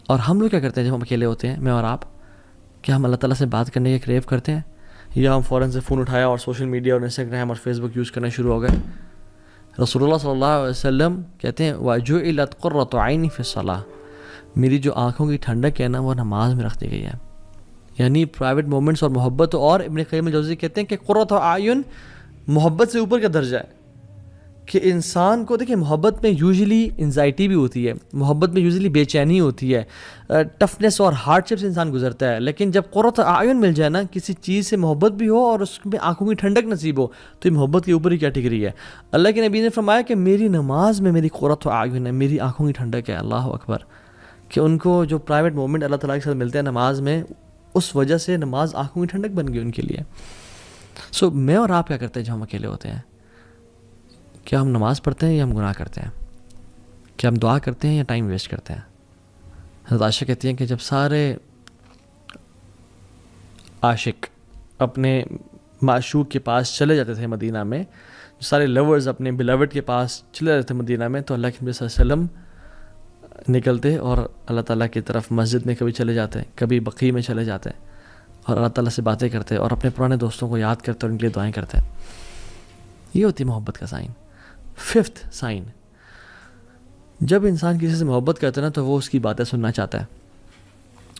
اور ہم لوگ کیا کرتے ہیں جب ہم اکیلے ہوتے ہیں، میں اور آپ، کیا ہم اللہ تعالیٰ سے بات کرنے کے کریو کرتے ہیں، یا ہم فوراً سے فون اٹھایا اور سوشل میڈیا اور انسٹاگرام اور فیس بک یوز کرنا شروع ہو گئے؟ رسول اللہ صلی اللہ علیہ وسلم کہتے ہیں وَجُعِلَتْ قُرَّةُ عَيْنِي فِي الصَّلَاةِ، میری جو آنکھوں کی ٹھنڈک ہے نا وہ نماز میں رکھ دی گئی ہے. یعنی پرائیویٹ مومنٹس اور محبت. اور ابن قیم الجوزی کہتے ہیں کہ قرۃ اعین محبت سے اوپر کا درجہ ہے، کہ انسان کو دیکھیں محبت میں یوزلی انزائٹی بھی ہوتی ہے، محبت میں یوزلی بے چینی ہوتی ہے، ٹفنس اور ہارڈ شپ سے انسان گزرتا ہے، لیکن جب قرۃ اعین مل جائے نا، کسی چیز سے محبت بھی ہو اور اس میں آنکھوں کی ٹھنڈک نصیب ہو، تو یہ محبت کے اوپر ہی کیٹیگری ہے. اللہ کے نبی نے فرمایا کہ میری نماز میں میری قرۃ اعین ہے، میری آنکھوں کی ٹھنڈک ہے. اللہ اکبر. کہ ان کو جو پرائیویٹ مومنٹ اللہ تعالیٰ کے ساتھ ملتے ہیں نماز میں، اس وجہ سے نماز آنکھوں کی ٹھنڈک بن گئی ان کے لیے. سو میں اور آپ کیا کرتے ہیں جب ہم اکیلے ہوتے ہیں؟ کیا ہم نماز پڑھتے ہیں یا ہم گناہ کرتے ہیں؟ کیا ہم دعا کرتے ہیں یا ٹائم ویسٹ کرتے ہیں؟ حضرت عائشہ کہتی ہیں کہ جب سارے عاشق اپنے معشوق کے پاس چلے جاتے تھے مدینہ میں، سارے لورز اپنے بلاوڈ کے پاس چلے جاتے تھے مدینہ میں، تو اللہ کے نبی صلی اللہ علیہ وسلم نکلتے اور اللہ تعالیٰ کی طرف مسجد میں کبھی چلے جاتے، کبھی بقیع میں چلے جاتے اور اللہ تعالیٰ سے باتیں کرتے اور اپنے پرانے دوستوں کو یاد کرتے اور ان کے لیے دعائیں کرتے. یہ ہوتی ہے محبت کا سائن. 5th سائن، جب انسان کسی سے محبت کرتا ہے نا تو وہ اس کی باتیں سننا چاہتا ہے،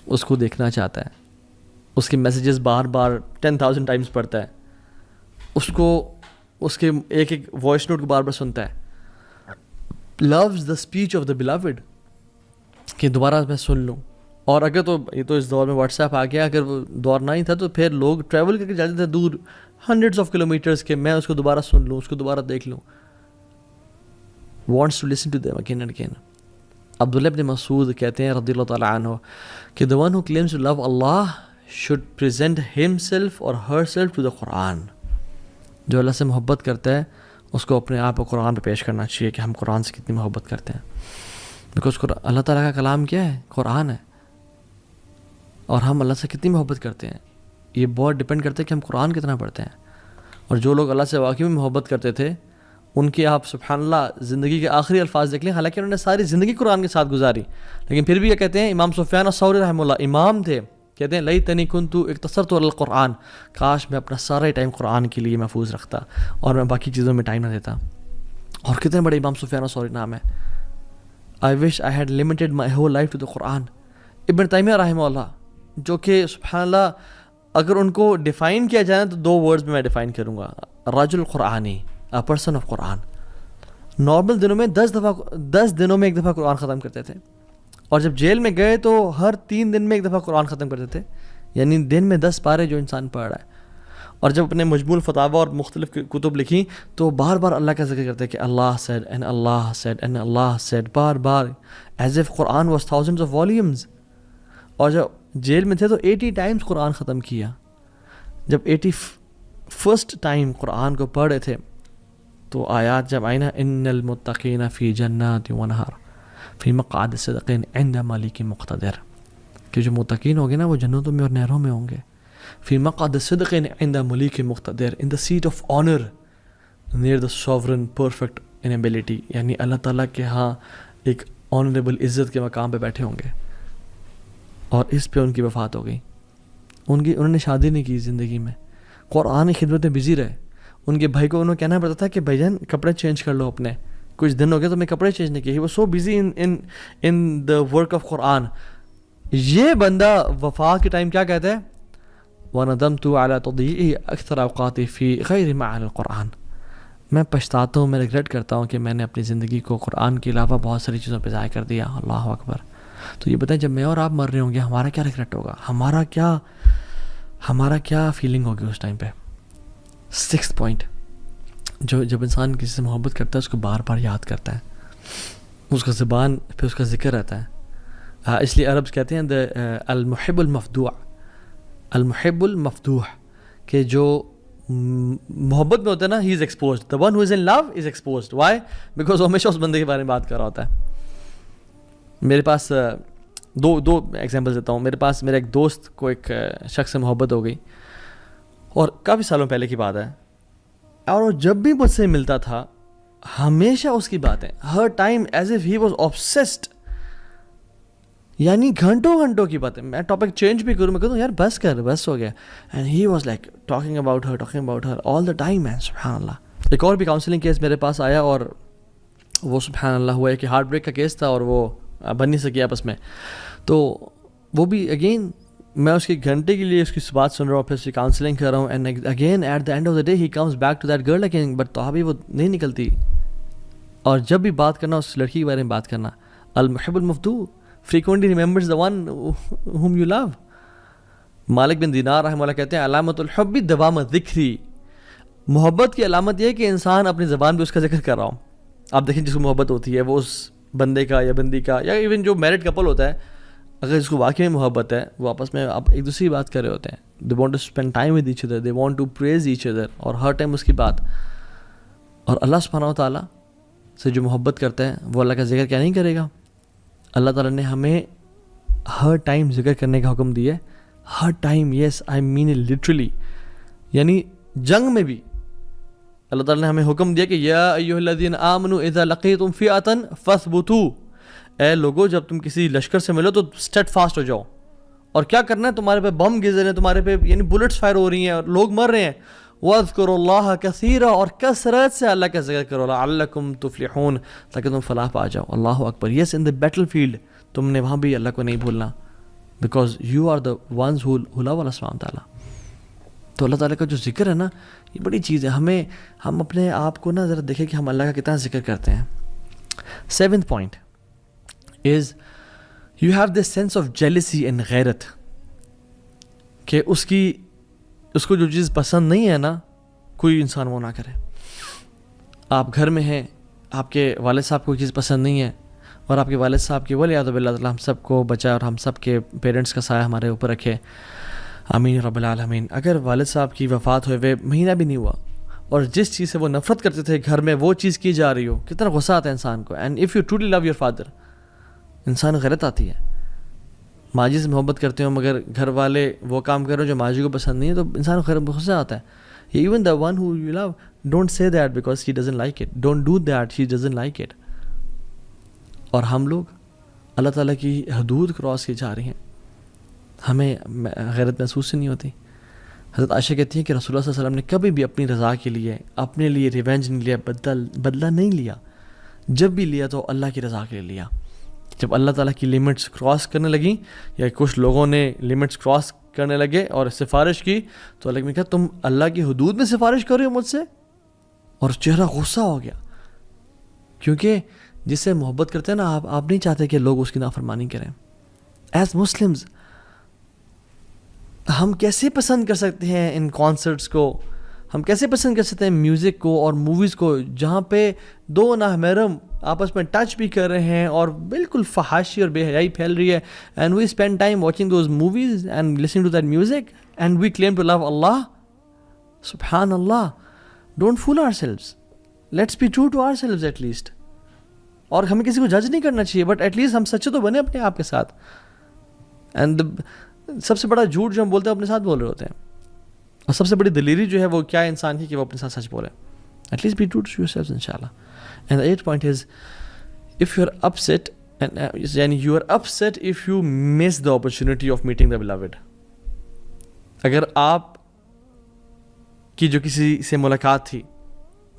اس کو دیکھنا چاہتا ہے، اس کے میسیجز بار بار 10,000 ٹائمز پڑھتا ہے، اس کو اس کے ایک ایک وائس نوٹ کو بار بار سنتا ہے. loves the speech of the beloved، کہ دوبارہ میں سن لوں. اور اگر تو یہ تو اس دور میں واٹس ایپ آ گیا، اگر وہ دور نہ ہی تھا تو پھر لوگ ٹریول کر کے جاتے تھے دور ہنڈریڈس آف کلومیٹرز کے، میں اس کو دوبارہ سن لوں، اس کو دوبارہ دیکھ لوں. wants to listen to them again and again. عبداللہ ابن مسعود کہتے ہیں رضی اللہ تعالیٰ عنہ کہ the one who claims to love Allah should present himself or herself to the Quran. جو اللہ سے محبت کرتا ہے اس کو اپنے آپ کو قرآن پہ پیش کرنا چاہیے کہ ہم قرآن سے کتنی محبت کرتے ہیں. بیکاز اللہ تعالیٰ کا کلام کیا ہے؟ قرآن ہے. اور ہم اللہ سے کتنی محبت کرتے ہیں یہ بہت ڈپینڈ کرتا ہے کہ ہم قرآن کتنا پڑھتے ہیں. اور جو لوگ اللہ سے واقعی میں محبت کرتے تھے ان کی آپ سبحان اللہ زندگی کے آخری الفاظ دیکھ لیں، حالانکہ انہوں نے ساری زندگی قرآن کے ساتھ گزاری، لیکن پھر بھی یہ کہتے ہیں، امام سفیان الثوری رحمہ اللہ امام تھے، کہتے ہیں لیتنی کنت اقتصرت علی القرآن، کاش میں اپنا سارا ٹائم قرآن کے لیے محفوظ رکھتا اور میں باقی چیزوں میں ٹائم نہ دیتا. اور کتنے بڑے امام سفیان الثوری نام ہے. I wish I had limited my whole life to the Quran. ابن تیمیہ رحمہ اللہ، جو کہ سبحان اللہ اگر ان کو ڈیفائن کیا جائے تو 2 ورڈز میں ڈیفائن کروں گا، رجل قرآنی، a person of Quran. Normal دنوں میں 10 دنوں میں 1 دفعہ قرآن ختم کرتے تھے، اور جب جیل میں گئے تو ہر 3 دن میں 1 دفعہ قرآن ختم کرتے تھے. یعنی دن میں 10 پارے جو انسان پڑھ رہا ہے. اور جب اپنے مجموع الفتاوی اور مختلف کتب لکھی تو بار بار اللہ کا ذکر کرتے کہ اللہ said and Allah said and Allah said، bar bar as if Quran was thousands of volumes. اور جب جیل میں تھے تو 80 ٹائمز قرآن ختم کیا. جب 81st ٹائم قرآن کو پڑھ رہے تھے تو آیات جب آئی نا، ان المتقین فی جنات ونہر فی مقعد صدق عند ملک مقتدر، کہ جو متقین ہوں گے نا وہ جنتوں میں اور نہروں میں ہوں گے. فی مقعد صدق عند ملک مقتدر، in the seat of honor near the sovereign perfect in ability، یعنی اللہ تعالیٰ کے ہاں ایک آنریبل عزت کے مقام پہ بیٹھے ہوں گے. اور اس پہ ان کی وفات ہو گئی. انہوں نے شادی نہیں کی زندگی میں، قرآن کی خدمت میں بزی رہے. ان کے بھائی کو انہوں کہنا پڑتا تھا کہ بھائی جان کپڑے چینج کر لو اپنے، کچھ دن ہو گئے تو میں کپڑے چینج نہیں کیے. وہ so busy in the work of Quran. یہ بندہ وفات کے ٹائم کیا کہتا ہے؟ وَنَدَمْتُ عَلَى تَضِيعِ أَكْثَرَ أَوْقَاتِي فِي غَيْرِ مَعَانِ الْقُرْآنِ، میں پچھتاتا ہوں، میں ریگریٹ کرتا ہوں کہ میں نے اپنی زندگی کو قرآن کے علاوہ بہت ساری چیزوں پہ ضائع کر دیا. اللہ اکبر. تو یہ بتائیں جب میں اور آپ مر رہے ہوں گے ہمارا کیا ریگریٹ ہوگا، ہمارا کیا فیلنگ ہوگی اس ٹائم پہ. 6th پوائنٹ، جب انسان کسی سے محبت کرتا ہے اس کو بار بار یاد کرتا ہے، اس کا زبان پہ اس کا ذکر رہتا ہے. اس لیے عربز کہتے ہیں المحب المفدوع، المحب المفتوح، کہ جو محبت میں ہوتا ہے نا he is exposed. the one who is in love is exposed. why? because وہ ہمیشہ اس بندے کے بارے میں بات کر رہا ہوتا ہے. میرے پاس دو ایگزامپل دیتا ہوں. میرا ایک دوست کو ایک شخص سے محبت ہو گئی، اور کافی سالوں پہلے کی بات ہے، اور وہ جب بھی مجھ سے ملتا تھا ہمیشہ اس کی باتیں، ہر time as if he was obsessed یعنی گھنٹوں گھنٹوں کی بات ہے. میں ٹاپک چینج بھی کروں, میں کہتا ہوں یار بس کر, بس ہو گیا. And he was like talking about her all the time. Man سبحان اللہ. ایک اور بھی کاؤنسلنگ کیس میرے پاس آیا, اور وہ سبحان اللہ ہوا ہے کہ ہارٹ بریک کا کیس تھا, اور وہ بن نہیں سکی آپس میں. تو وہ بھی اگین میں اس کی گھنٹے کے لیے اس کی بات سن رہا ہوں, پھر اس کی کاؤنسلنگ کر رہا ہوں, and again at the end of the day he comes back to that girl again, but تو ابھی وہ نہیں نکلتی. اور جب بھی بات کرنا اس لڑکی کے بارے میں بات کرنا, المحب المفتو frequently remembers the one whom you love. مالک بن دینار رحمہ اللہ کہتے ہیں علامت الحب دوام ذکری, محبت کی علامت یہ ہے کہ انسان اپنی زبان پہ اس کا ذکر کر رہا ہوں. آپ دیکھیں جس کو محبت ہوتی ہے وہ اس بندے کا یا بندی کا, یا ایون جو میرڈ کپل ہوتا ہے, اگر اس کو واقعی میں محبت ہے, وہ آپس میں آپ ایک دوسری بات کر رہے ہوتے ہیں. they want to spend time with each other, they want to praise each other, اور ہر ٹائم اس کی بات. اور اللہ سبحانہ و تعالیٰ سے جو محبت کرتا ہے وہ اللہ کا ذکر کیا نہیں کرے گا. اللہ تعالیٰ نے ہمیں ہر ٹائم ذکر کرنے کا حکم دیا ہے, ہر time. Yes I mean it literally. یعنی جنگ میں بھی اللہ تعالیٰ نے ہمیں حکم دیا کہ یا ایھا الذین آمنوا اذا لقیتم فئۃ فاثبتوا, اے لوگو جب تم کسی لشکر سے ملو تو اسٹیڈ فاسٹ ہو جاؤ. اور کیا کرنا ہے, تمہارے پہ بم گر رہے ہیں, تمہارے پہ یعنی بلٹس فائر ہو رہی ہیں اور لوگ مر رہے ہیں. وَاذْكُرُوا اللَّهَ كَثِيرًا, اور کثرت سے اللہ کا ذکر کرو, لَعَلَّكُمْ تُفْلِحُونَ, تاکہ تم فلاح پا جاؤ. اللہ اکبر. یس ان دا بیٹل فیلڈ تم نے وہاں بھی اللہ کو نہیں بھولنا, because you are the ones who love اللہ سبحانہ تعالیٰ. تو اللہ تعالیٰ کا جو ذکر ہے نا, یہ بڑی چیز ہے. ہم اپنے آپ کو نا ذرا دیکھیں کہ ہم اللہ کا کتنا ذکر کرتے ہیں. 7th point is you have this sense of jealousy and غیرت, کہ اس کو جو چیز پسند نہیں ہے نا, کوئی انسان وہ نہ کرے. آپ گھر میں ہیں, آپ کے والد صاحب کو کوئی چیز پسند نہیں ہے, اور آپ کے والد صاحب کی ولیعذ باللہ تعالیٰ ہم سب کو بچائے اور ہم سب کے پیرنٹس کا سایہ ہمارے اوپر رکھے, آمین رب العالمین. اگر والد صاحب کی وفات ہوئے مہینہ بھی نہیں ہوا, اور جس چیز سے وہ نفرت کرتے تھے گھر میں وہ چیز کی جا رہی ہو, کتنا غصہ آتا ہے انسان کو. And if you truly love your father, انسان غیرت آتی ہے. ماجی سے محبت کرتے ہو مگر گھر والے وہ کام کر رہے ہو جو ماجی کو پسند نہیں ہے, تو انسان کو غصہ آتا ہے. Even the one who you love, don't say that because he doesn't like it, don't do that, he doesn't like it. اور ہم لوگ اللہ تعالیٰ کی حدود کراس کی جا رہی ہیں, ہمیں غیرت محسوس نہیں ہوتی. حضرت عائشہ کہتی ہیں کہ رسول اللہ صلی اللہ علیہ وسلم نے کبھی بھی اپنی رضا کے لیے, اپنے لیے ریونج نہیں لیا, بدلہ نہیں لیا. جب بھی لیا تو اللہ کی رضا کے لیے لیا. جب اللہ تعالیٰ کی لمٹس کراس کرنے لگیں, یا کچھ لوگوں نے لمٹس کراس کرنے لگے اور سفارش کی, تو اللہ نے کہا تم اللہ کی حدود میں سفارش کر رہے ہو مجھ سے, اور چہرہ غصہ ہو گیا. کیونکہ جس سے محبت کرتے ہیں نا آپ نہیں چاہتے کہ لوگ اس کی نافرمانی کریں. ایز مسلمز ہم کیسے پسند کر سکتے ہیں ان کانسرٹس کو, ہم کیسے پسند کر سکتے ہیں میوزک کو اور موویز کو, جہاں پہ دو نامحرم آپس میں ٹچ بھی کر رہے ہیں اور بالکل فحاشی اور بے حیائی پھیل رہی ہے. And we spend time watching those movies and listening to that music, and we claim to love اللہ. سبحان اللہ. Don't fool ourselves, let's be true to ourselves at least. اور ہمیں کسی کو جج نہیں کرنا چاہیے, بٹ ایٹ لیسٹ ہم سچے تو بنے اپنے آپ کے ساتھ. اینڈ سب سے بڑا جھوٹ جو ہم بولتے ہیں اپنے ساتھ بول رہے ہوتے ہیں, اور سب سے بڑی دلیری جو ہے وہ کیا انسان کی کہ وہ اپنے ساتھ سچ بولے. At least be true to yourself انشاءاللہ. And the 8th point is if you are upset, یعنی you are upset if you miss the opportunity of meeting the beloved. اگر آپ کی جو کسی سے ملاقات تھی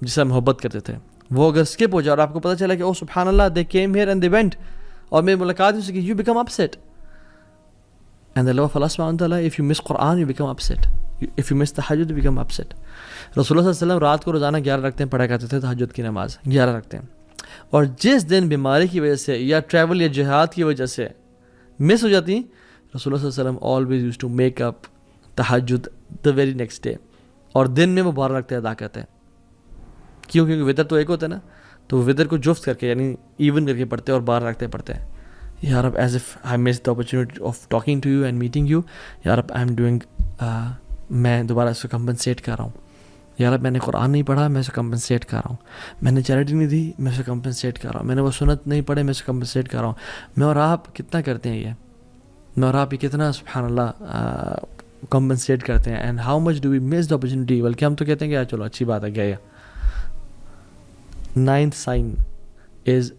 جس سے محبت کرتے تھے, وہ اگر اسکپ ہو جائے اور آپ کو پتہ چلا کہ او سبحان اللہ they came here and they went, اور میری ملاقات ہوئی کہ you become upset. And the love of Allah subhanahu wa ta'ala, if you miss Quran you become upset, if you miss tahajjud you become upset. رسول اللہ صلی اللہ علیہ وسلم رات کو روزانہ 11 رکعتیں پڑھا کرتے تھے, تہجد کی نماز 11 رکعتیں. اور جس دن بیماری کی وجہ سے یا ٹریول یا جہاد کی وجہ سے مس ہو جاتی, رسول اللہ صلی اللہ علیہ وسلم always used to make up تہجد the very next day, اور دن میں وہ 12 رکعتیں ادا کرتے ہیں. کیونکہ وطر تو ایک ہوتا ہے نا, تو وطر کو جفت کر کے یعنی ایون کر کے پڑھتے ہیں اور 12 رکعتیں پڑھتے ہیں. یا رب as if I miss the opportunity of talking to you and meeting you, یا رب آئی ایم ڈوئنگ, میں دوبارہ اس کو کمپنسیٹ کر رہا ہوں. یا رب میں نے قرآن نہیں پڑھا, میں اسے کمپنسیٹ کر رہا ہوں. میں نے چیریٹی نہیں دی, میں اسے کمپنسیٹ کر رہا ہوں. میں نے وہ سنت نہیں پڑھے, میں اسے کمپنسیٹ کر رہا ہوں. میں اور آپ کتنا کرتے ہیں یہ, میں اور آپ یہ کتنا سبحان اللہ کمپنسیٹ کرتے ہیں. And how much do we miss the opportunity, بلکہ ہم تو کہتے ہیں کہ چلو اچھی بات ہے گیا. 9th sign is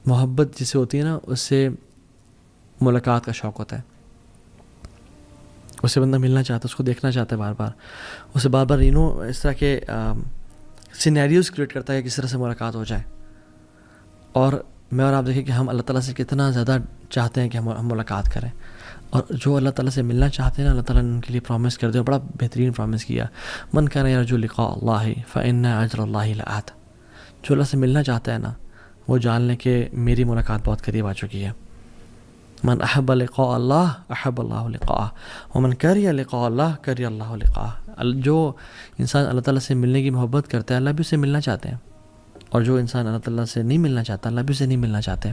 محبت جسے ہوتی ہے نا, اس سے ملاقات کا شوق ہوتا ہے. اس سے بندہ ملنا چاہتا ہے, اس کو دیکھنا چاہتا ہے بار بار, اسے بار بار اس طرح کے سینیریوز کریٹ کرتا ہے کہ کس طرح سے ملاقات ہو جائے. اور میں اور آپ دیکھیں کہ ہم اللہ تعالیٰ سے کتنا زیادہ چاہتے ہیں کہ ہم ملاقات کریں, اور جو اللہ تعالیٰ سے ملنا چاہتے ہیں نا, اللہ تعالیٰ نے ان کے لیے پرومس کر دیا, بڑا بہترین پرومس کیا, من کان یرجو لقاء اللہ فإن اجر اللہ لآت. جو اللہ سے ملنا چاہتا ہے نا, وہ جان لیں کہ میری ملاقات بہت قریب آ چکی ہے. من احب لقاء اللہ احب اللہ لقاءہ ومن کرہ لقاء اللہ کرہ اللہ لقاءہ. جو انسان اللہ تعالیٰ سے ملنے کی محبت کرتا ہے, اللہ بھی اسے ملنا چاہتے ہیں, اور جو انسان اللہ تعالیٰ سے نہیں ملنا چاہتا, اللہ بھی اسے نہیں ملنا چاہتے.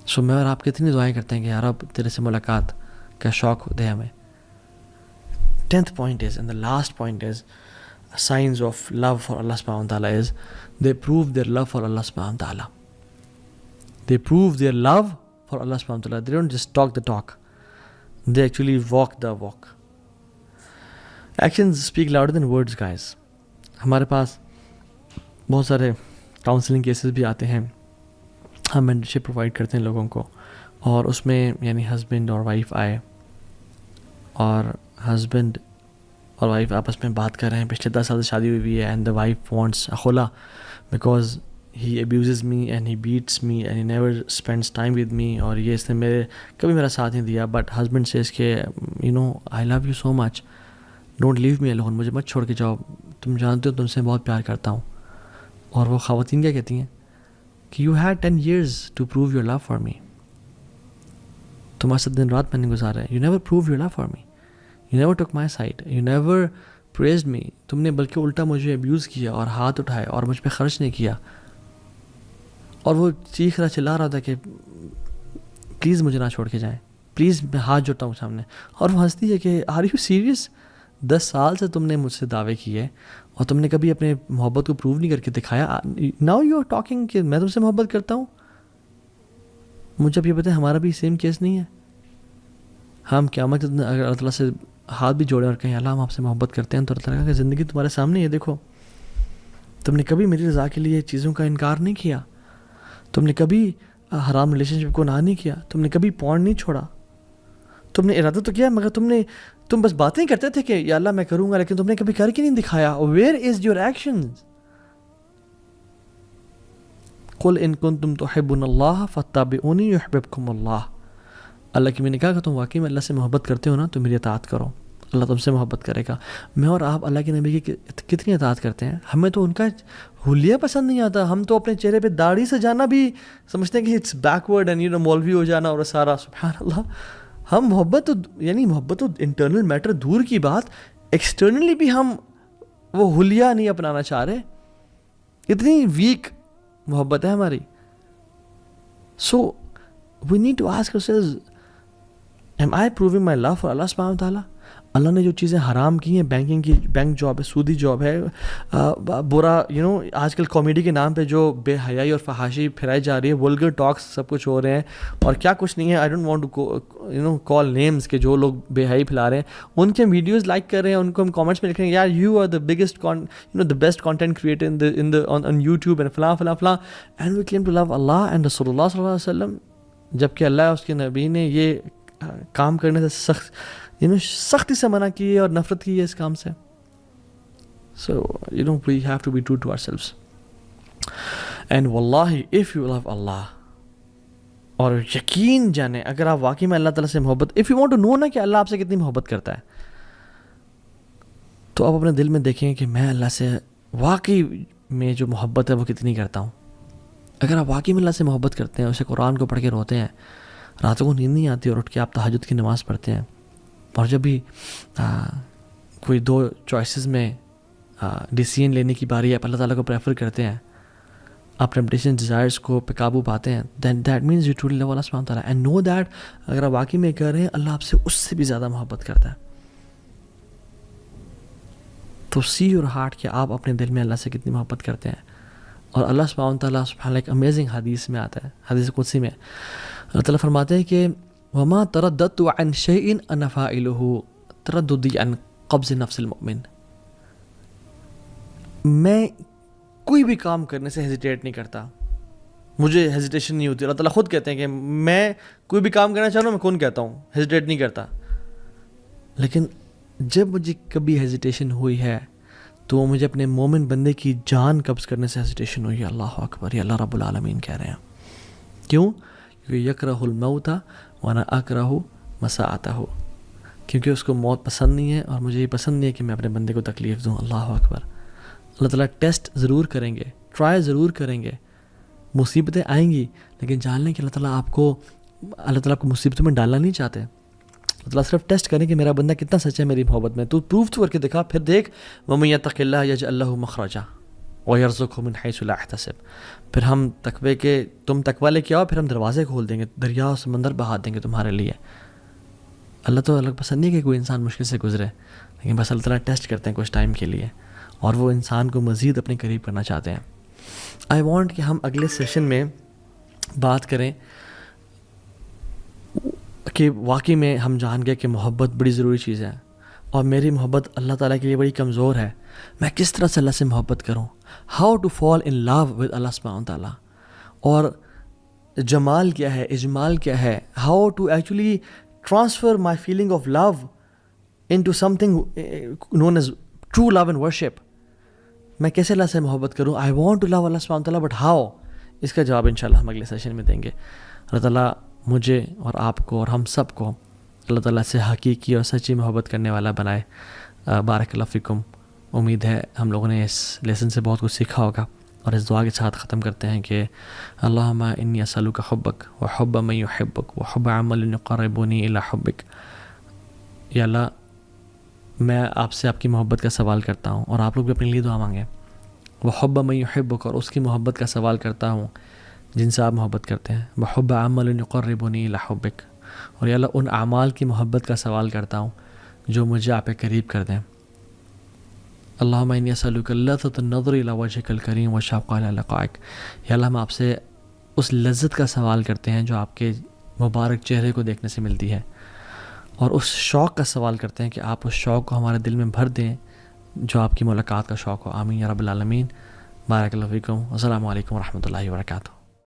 سو میں اور آپ کتنی دعائیں کرتے ہیں کہ یا رب تیرے سے ملاقات کا شوق دے ہمیں. 10th point is, and the last point is, signs of love for Allah subhanahu wa ta'ala is, they prove their love for Allah subhanahu wa ta'ala. They prove their love for Allah subhanahu wa ta'ala. They don't just talk the talk, they actually walk the walk. Actions speak louder than words, guys. ہمارے پاس بہت سارے counselling cases بھی آتے ہیں, ہم mentorship provide کرتے ہیں لوگوں کو, اور اس میں یعنی ہسبینڈ اور وائف آئے, اور ہسبینڈ اور وائف آپس میں بات کر رہے ہیں, پچھلے 10 سال سے شادی ہوئی ہے, اینڈ دا وائف وانٹس خلا because he abuses me and he beats me and he never spends time with me, اور یہ اس نے کبھی میرا ساتھ نہیں دیا. بٹ ہسبینڈ سیز کہ I love you so much, don't leave me alone, مجھے مت چھوڑ کے جاؤ, تم جانتے ہو تم سے بہت پیار کرتا ہوں. اور وہ خواتین کیا کہتی ہیں کہ you had 10 years to prove your love for me. تمہارے ساتھ دن رات میں نے گزارا ہے, you never prove your love for me, you never took my side, you never praised me. تم نے بلکہ الٹا مجھے ابیوز کیا اور ہاتھ اٹھائے اور مجھ پہ خرچ نہیں کیا. اور وہ چیخ رہا چلا رہا تھا کہ پلیز مجھے نہ چھوڑ کے جائیں, پلیز میں ہاتھ جوڑتا ہوں سامنے. اور وہ ہنستی ہے کہ آر یو سیریس, 10 سال سے تم نے مجھ سے دعوے کیے اور تم نے کبھی اپنے محبت کو پروو نہیں کر کے دکھایا. ناؤ یو آر ٹاکنگ کہ میں تم سے محبت کرتا ہوں. مجھے اب یہ پتہ ہے ہمارا بھی سیم کیس نہیں ہے. ہم قیامت اگر اللہ تعالیٰ سے ہاتھ بھی جوڑیں اور کہیں اللہ ہم آپ سے محبت کرتے ہیں, تو اللہ تعالیٰ کہ زندگی تمہارے سامنے ہے, دیکھو تم نے کبھی میری رضا کے لیے چیزوں کا انکار نہیں کیا, تم نے کبھی حرام ریلیشن شپ کو نہ نہیں کیا, تم نے کبھی پورن نہیں چھوڑا, تم نے ارادہ تو کیا مگر تم بس باتیں کرتے تھے کہ یا اللہ میں کروں گا, لیکن تم نے کبھی کر کے نہیں دکھایا. Where is your actions? قل ان کنتم تحبون اللہ فاتبعونی یحببکم اللہ. اللہ کی میں نے کہا کہ تم واقعی میں اللہ سے محبت کرتے ہو نا تو میری اطاعت کرو, اللہ تم سے محبت کرے گا. میں اور آپ اللہ کے نبی کی کتنی اطاعت کرتے ہیں. ہمیں تو ان کا حلیہ پسند نہیں آتا, ہم تو اپنے چہرے پہ داڑھی سے جانا بھی سمجھتے ہیں کہ اٹس بیکورڈ اینڈ مولوی ہو جانا اور سارا. سبحان اللہ, ہم محبت تو انٹرنل میٹر دور کی بات, ایکسٹرنلی بھی ہم وہ حلیہ نہیں اپنانا چاہ رہے. اتنی ویک محبت ہے ہماری. So we need to ask ourselves, am I proving my love for Allah subhanahu wa ta'ala? اللہ نے جو چیزیں حرام کی ہیں, بینکنگ کی بینک جاب ہے, سودی جاب ہے, برا آج کل کامیڈی کے نام پہ جو بے حیائی اور فحاشی پھیلائی جا رہی ہے, ولگر ٹاکس سب کچھ ہو رہے ہیں اور کیا کچھ نہیں ہے. I don't want to call names کہ جو لوگ بے حیائی پھیلا رہے ہیں ان کے ویڈیوز لائک کر رہے ہیں, ان کو ہم کامنٹس میں لکھ رہے ہیں یار you are the biggest the best content creator on YouTube and فلاں فلاں فلاں, and we claim to love اللہ اینڈ رسول اللہ صلی اللہ علیہ وسلم, جبکہ اللہ اس کے نبی نے یہ کام کرنے سے سختی سے منع کی ہے اور نفرت کی ہے اس کام سے. سو we have to be true to ourselves. And wallahi if you love Allah, اور یقین جانے اگر آپ واقعی میں اللہ تعالیٰ سے محبت, if you want to know نا کہ اللہ آپ سے کتنی محبت کرتا ہے, تو آپ اپنے دل میں دیکھیں کہ میں اللہ سے واقعی میں جو محبت ہے وہ کتنی کرتا ہوں. اگر آپ واقعی میں اللہ سے محبت کرتے ہیں, اسے قرآن کو پڑھ کے روتے ہیں, راتوں کو نیند نہیں آتی اور اٹھ کے آپ تہجد کی نماز پڑھتے ہیں, اور جب بھی کوئی 2 چوائسیز میں ڈیسیژن لینے کی باری ہے, آپ اللہ تعالیٰ کو پریفر کرتے ہیں, آپ ٹیمپٹیشن ڈیزائرس کو پہ قابو پاتے ہیں, then that means you truly love اللہ سبحانہ وتعالیٰ. اینڈ نو دیٹ اگر آپ واقعی میں کر رہے ہیں, اللہ آپ سے اس سے بھی زیادہ محبت کرتا ہے. تو سی یور ہارٹ کہ آپ اپنے دل میں اللہ سے کتنی محبت کرتے ہیں. اور اللہ سبحانہ وتعالیٰ ایک امیزنگ حدیث میں آتا ہے, حدیث قدسی میں اللہ تعالیٰ فرماتے ہیں کہ وما ترددت عن شيء انا فاعله ترددي عن قبض نفس المؤمن. میں کوئی بھی کام کرنے سے ہیزیٹیٹ نہیں کرتا مجھے ہیزیٹیشن نہیں ہوتی. اللہ تعالیٰ خود کہتے ہیں کہ میں کوئی بھی کام کرنا چاہتا ہوں میں کون کہتا ہوں, ہیزیٹیٹ نہیں کرتا. لیکن جب مجھے کبھی ہیزیٹیشن ہوئی ہے تو وہ مجھے اپنے مومن بندے کی جان قبض کرنے سے ہیزیٹیشن ہوئی ہے. اللہ اکبر, یہ اللہ رب العالمین کہہ رہے ہیں. کیوں؟ کیونکہ یکرہ الموت وانا اکرہ مساعتہ, کیونکہ اس کو موت پسند نہیں ہے اور مجھے یہ پسند نہیں ہے کہ میں اپنے بندے کو تکلیف دوں. اللہ اکبر. اللہ تعالیٰ ٹیسٹ ضرور کریں گے, ٹرائی ضرور کریں گے, مصیبتیں آئیں گی, لیکن جان لیں کہ اللہ تعالیٰ آپ کو مصیبتوں میں ڈالنا نہیں چاہتے. اللہ تعالیٰ صرف ٹیسٹ کریں کہ میرا بندہ کتنا سچا ہے میری محبت میں. تو پروف تو کر کے دکھا, پھر دیکھ وَمَن يَتَّقِ اللَّهَ يَجْعَل لَهُ مَخْرَجًا وَيَرْزُقْهُ مِنْ حَيْثُ لَا يَحْتَسِبْ. پھر ہم تم تقوی لے کے آؤ, پھر ہم دروازے کھول دیں گے, دریا و سمندر بہا دیں گے تمہارے لیے. اللہ تو الگ پسند نہیں ہے کہ کوئی انسان مشکل سے گزرے, لیکن بس اللہ تعالیٰ ٹیسٹ کرتے ہیں کچھ ٹائم کے لیے, اور وہ انسان کو مزید اپنے قریب کرنا چاہتے ہیں. آئی وانٹ کہ ہم اگلے سیشن میں بات کریں کہ واقعی میں ہم جان گئے کہ محبت بڑی ضروری چیز ہے, اور میری محبت اللہ تعالیٰ کے لیے بڑی کمزور ہے. میں کس طرح سے اللہ سے محبت کروں, how to fall in love with اللہ سبحانہ تعالیٰ, اور جمال کیا ہے, اجمال کیا ہے, how to actually transfer my feeling of love into something known as true love and worship. میں کیسے اللہ سے محبت کروں؟ آئی وانٹ ٹو لو اللہ سبحانہ تعالیٰ, بٹ ہاؤ؟ اس کا جواب انشاءاللہ ہم اگلے سیشن میں دیں گے. اللہ تعالیٰ مجھے اور آپ کو اور ہم سب کو اللہ تعالیٰ سے حقیقی اور سچی محبت کرنے والا بنائے. بارک اللہ فیکم. امید ہے ہم لوگوں نے اس لیسن سے بہت کچھ سیکھا ہوگا, اور اس دعا کے ساتھ ختم کرتے ہیں کہ اللہم انی اسألک حبک و حب من یحبک و حب عمل یقربنی الی حبک. یا اللہ, میں آپ سے آپ کی محبت کا سوال کرتا ہوں, اور آپ لوگ بھی اپنے لیے دعا مانگیں. وہ حب من یحبک, اور اس کی محبت کا سوال کرتا ہوں جن سے آپ محبت کرتے ہیں. وحب عمل یقربنی الی حبک, اور یا اللہ ان اعمال کی محبت کا سوال کرتا ہوں جو مجھے آپ کے قریب کر دیں. اللہم انی اسألک لذۃ النظر الی وجہک الکریم والشوق الی لقائک. یا اللہ ہم آپ سے اس لذت کا سوال کرتے ہیں جو آپ کے مبارک چہرے کو دیکھنے سے ملتی ہے, اور اس شوق کا سوال کرتے ہیں کہ آپ اس شوق کو ہمارے دل میں بھر دیں جو آپ کی ملاقات کا شوق ہو. آمین یا رب العالمین. بارک اللہ فیکم. السلام علیکم ورحمۃ اللہ وبرکاتہ.